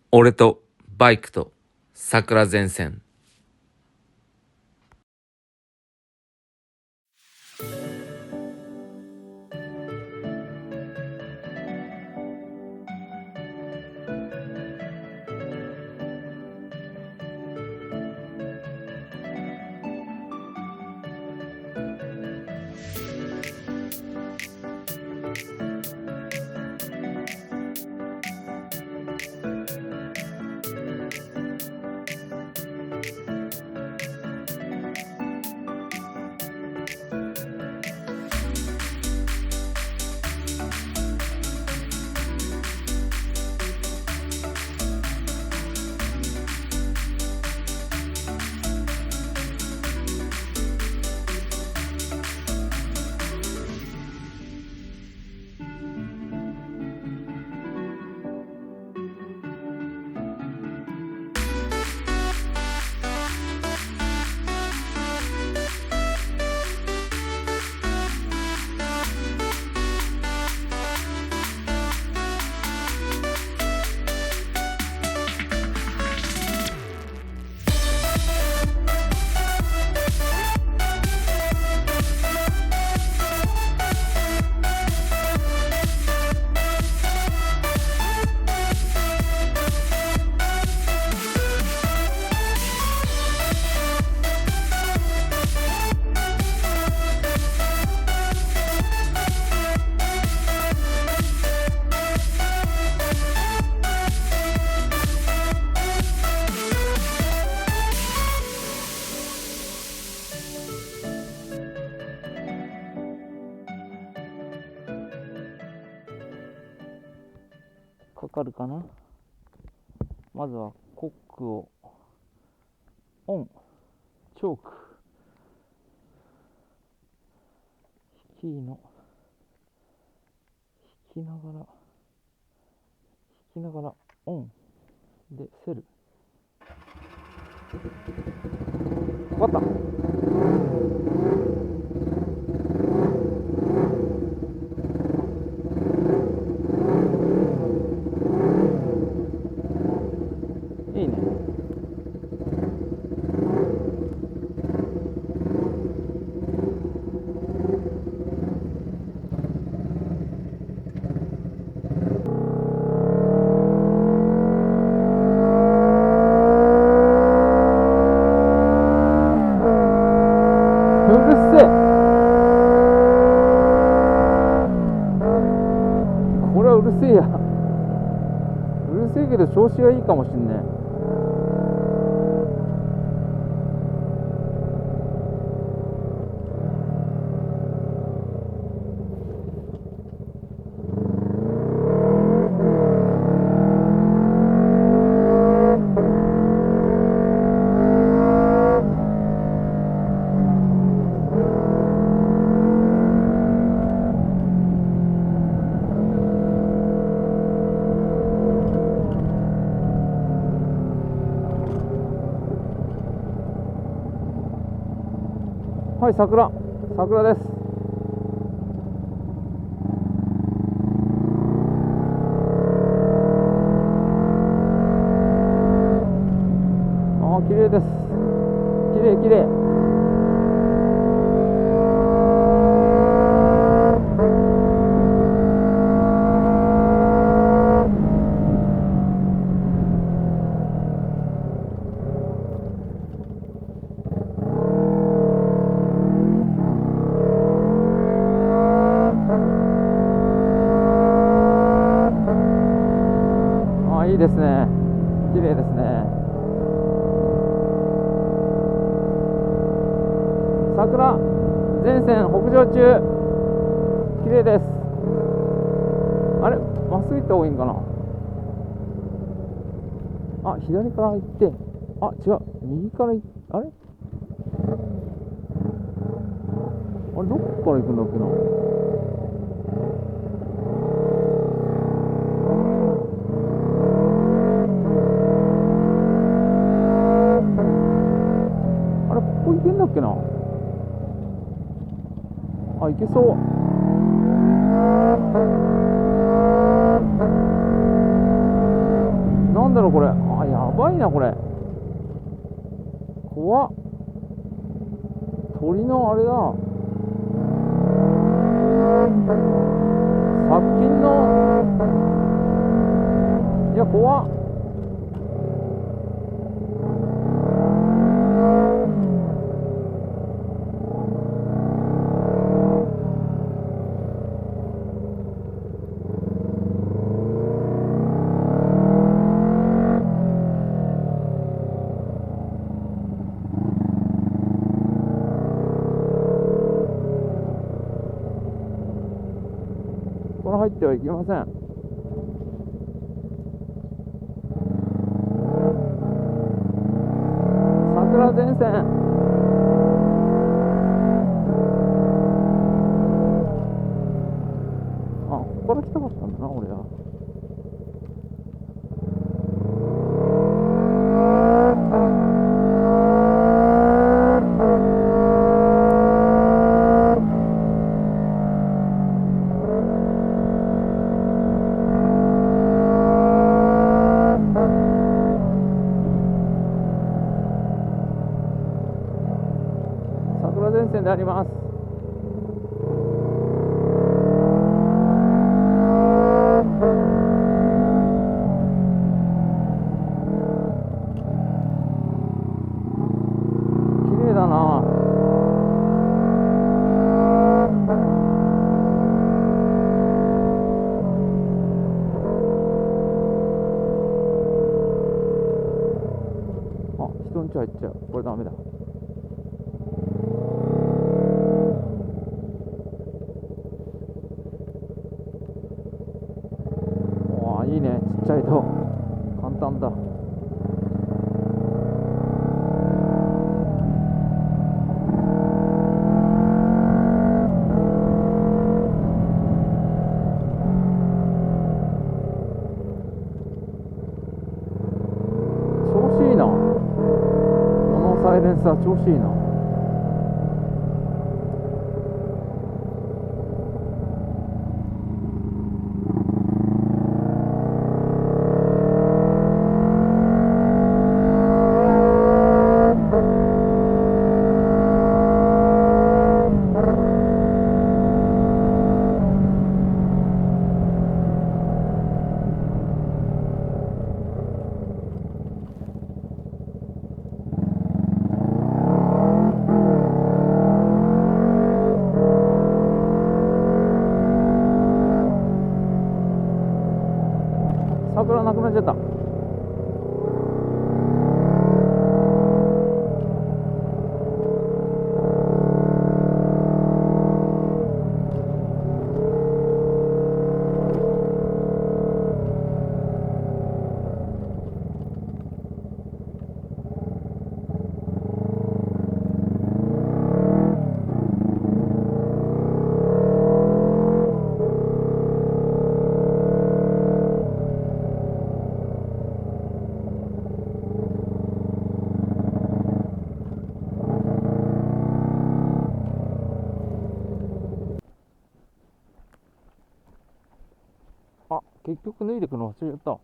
俺とバイクと桜前線。かかるかな。まずはコックをオン、チョーク、引きながらオンでセル。かかった。いいね。うるせえ。これはうるせえや。うるせえけど調子がいいかもしんねえ。はい、桜です。あー、綺麗です。綺麗。あー、いいですね。綺麗ですね。桜前線北上中。綺麗です。あれ、まっすぐ行った方がいいんかな。あ、左から行って、あ、違う、右から行って、あれどこから行くんだっけな。あれ、ここ行けんだっけな。あ、行けそう。ななんだろうこれ。あ、やばいなこれ。怖っ。鳥のあれだ。殺菌の。いや怖っ。この入ってはいけません。桜前線。あ、ここから来たかったんだな俺は。桜前線であります。綺麗だな。あ、人んち入っちゃう。これダメだ。わあ、いいね。ちっちゃいと簡単だ。調子いいな。このサイレンサー調子いいな。桜なくなっちゃった。あ、結局脱いでくの忘れちゃった。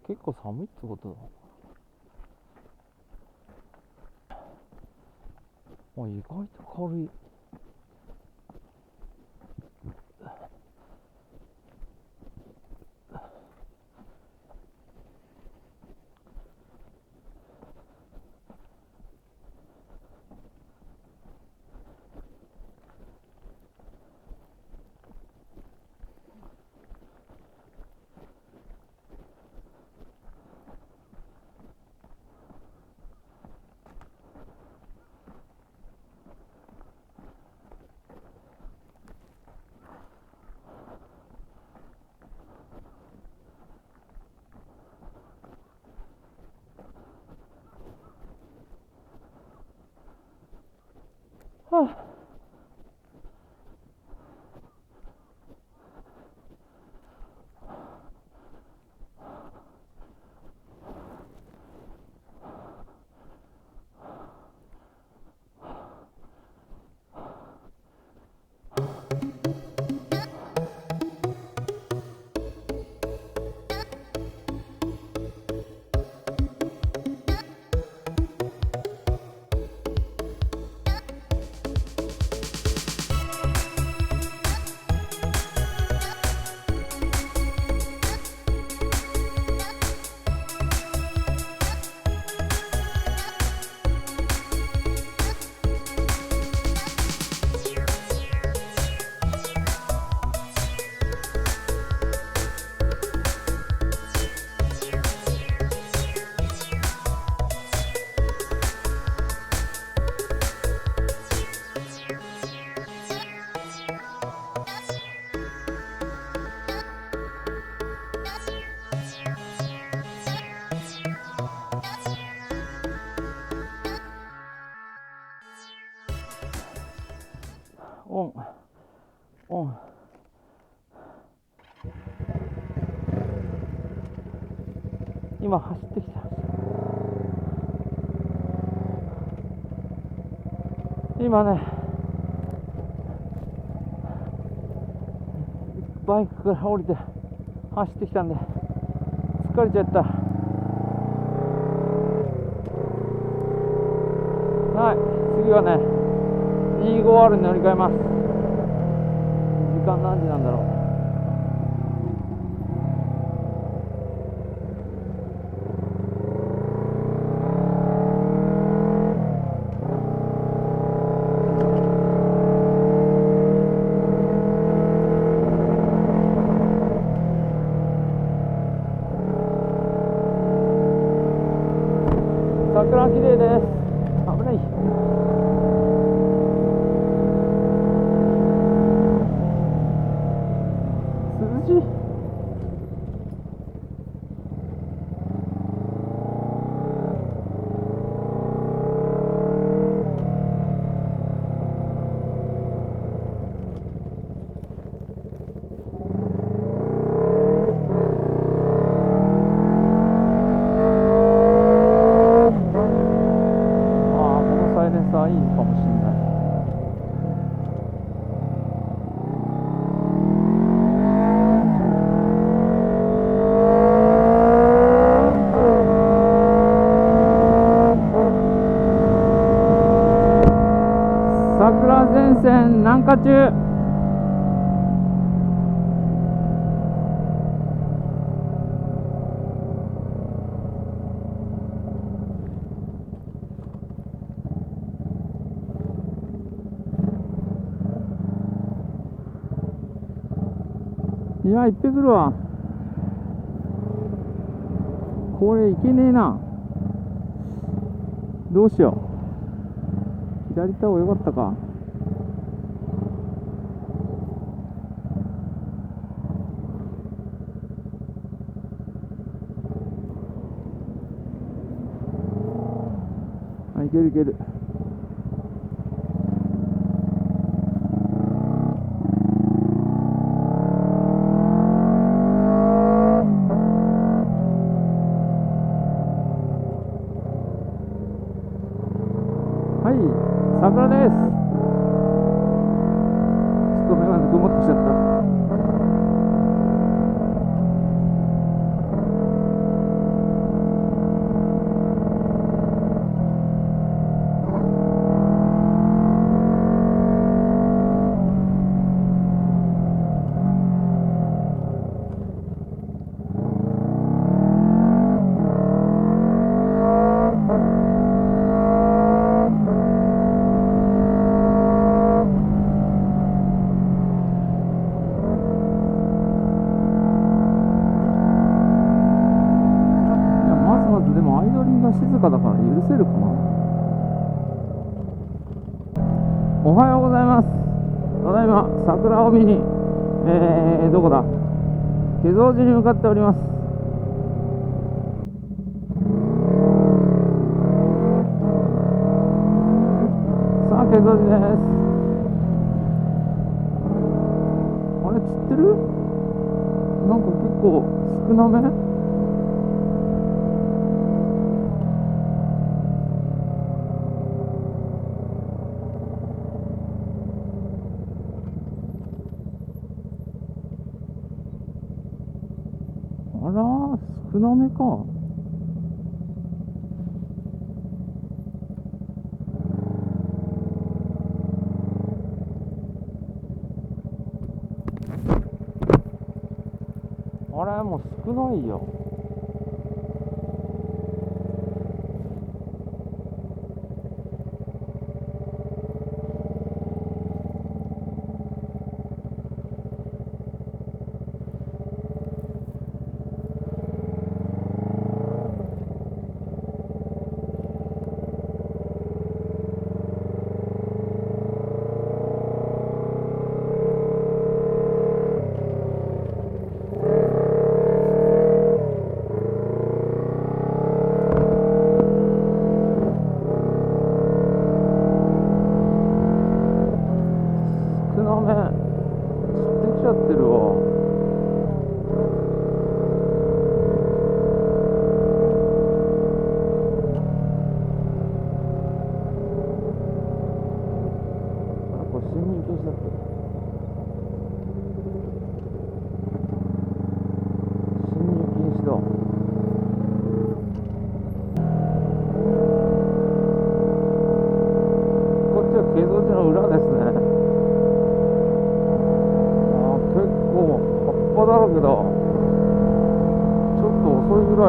結構寒いってことだ。あ、意外と軽い。はあ、お今走ってきた。今ね、バイクから降りて走ってきたんで疲れちゃった。はい、次はね 25R に乗り換えます。時間何時なんだろう。桜綺麗です。危ない。涼しい。サイレンサーいいかもしれない。桜前線南下中。いや、行ってくるわ。これいけねえな。どうしよう。左行った方がよかったか。あ、いけるいける。はい、桜です。ちょっと眼鏡曇ってきちゃった。でもアイドリングが静かだから許せるかな。おはようございます。ただいま桜を見にどこだ、化粧寺に向かっております。さあ化粧寺です。あれ釣ってる？なんか結構少なめ。あらー、少なめか。あれもう少ないよ。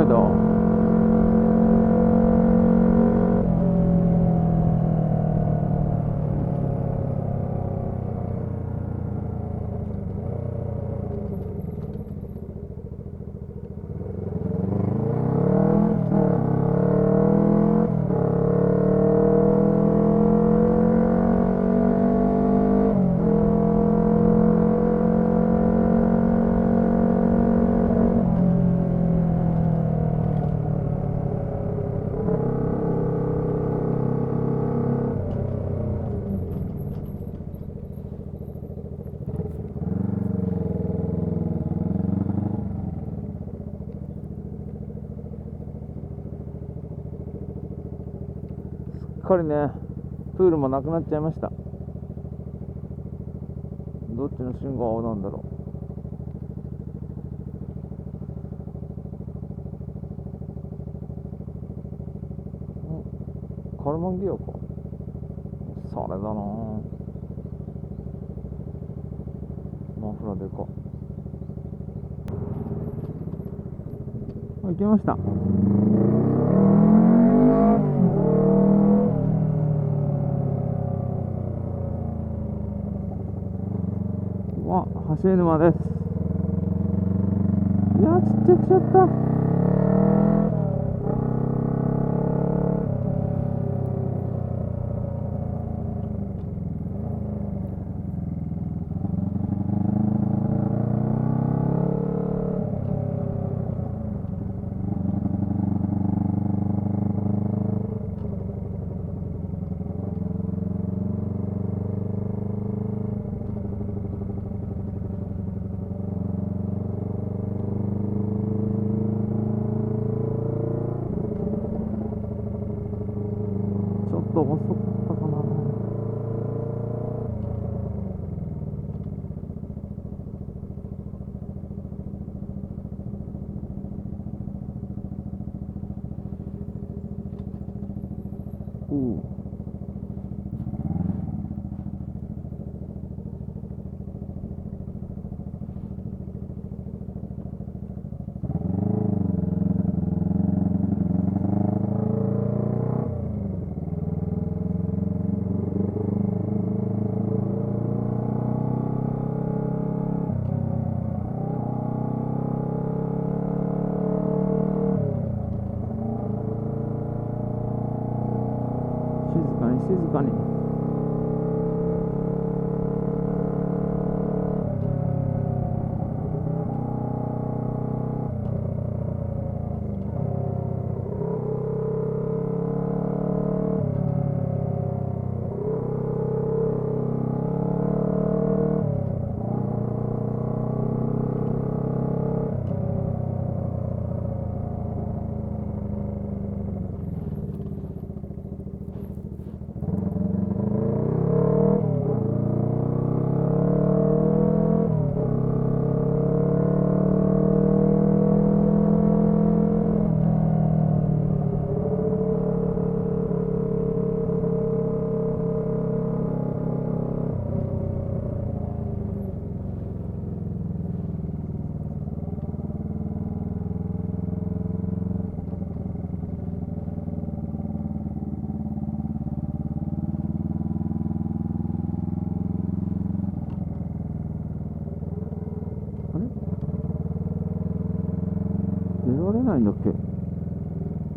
ないと。すっかりね、プールもなくなっちゃいました。どっちの信号青なんだろう。カルマンギアか。それだな。マフラーでか。行きました。橋沼です。いやー、ちっちゃくしちゃった。ちょっと遅かったかな。静かに。出られないんだっけ。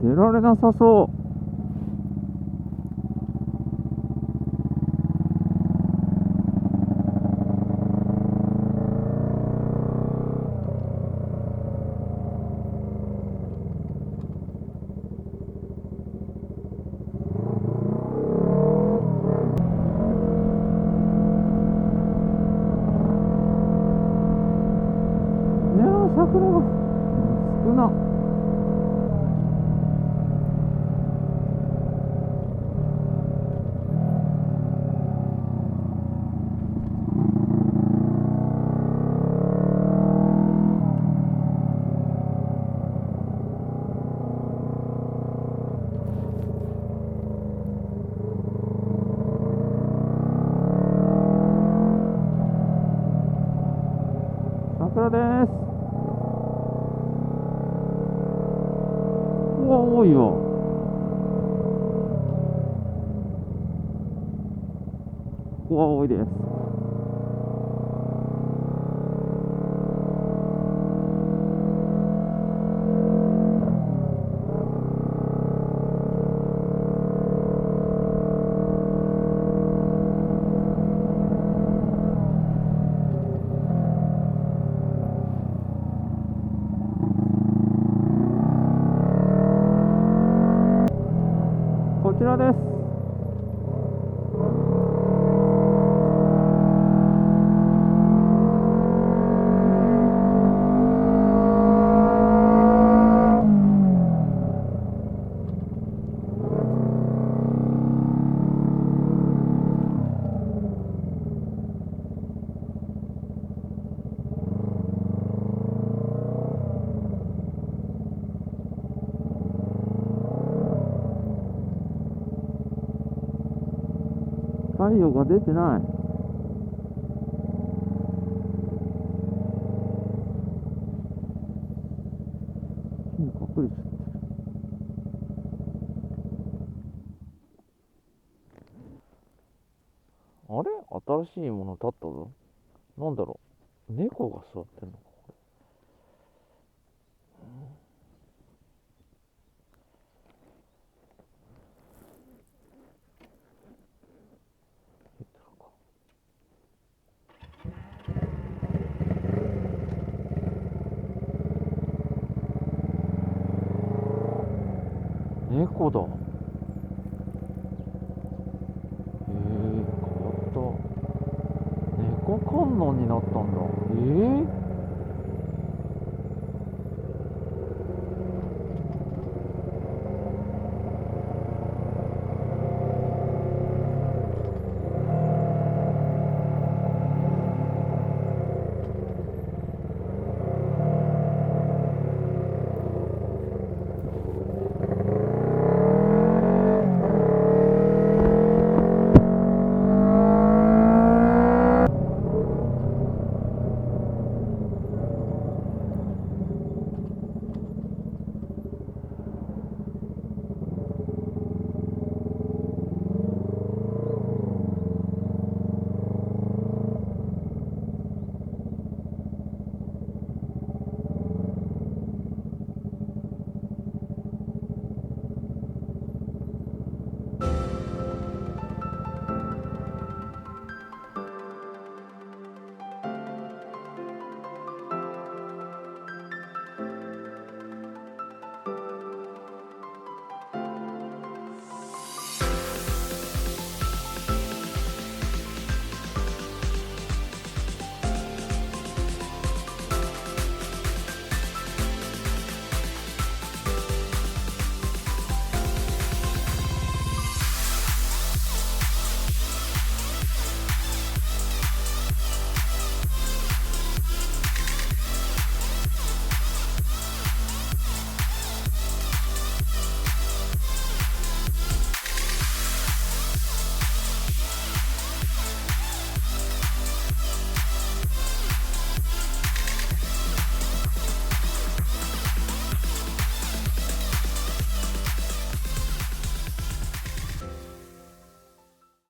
出られなさそう。いやー、桜が少な。桜です。こが多いわ。ここが多いです。こちらです。太陽が出てない。木に隠れちゃってる。あれ、新しいもの立ったぞ。なんだろう、猫が座ってんのか、これ。猫だ。変わった。猫観音になったんだ。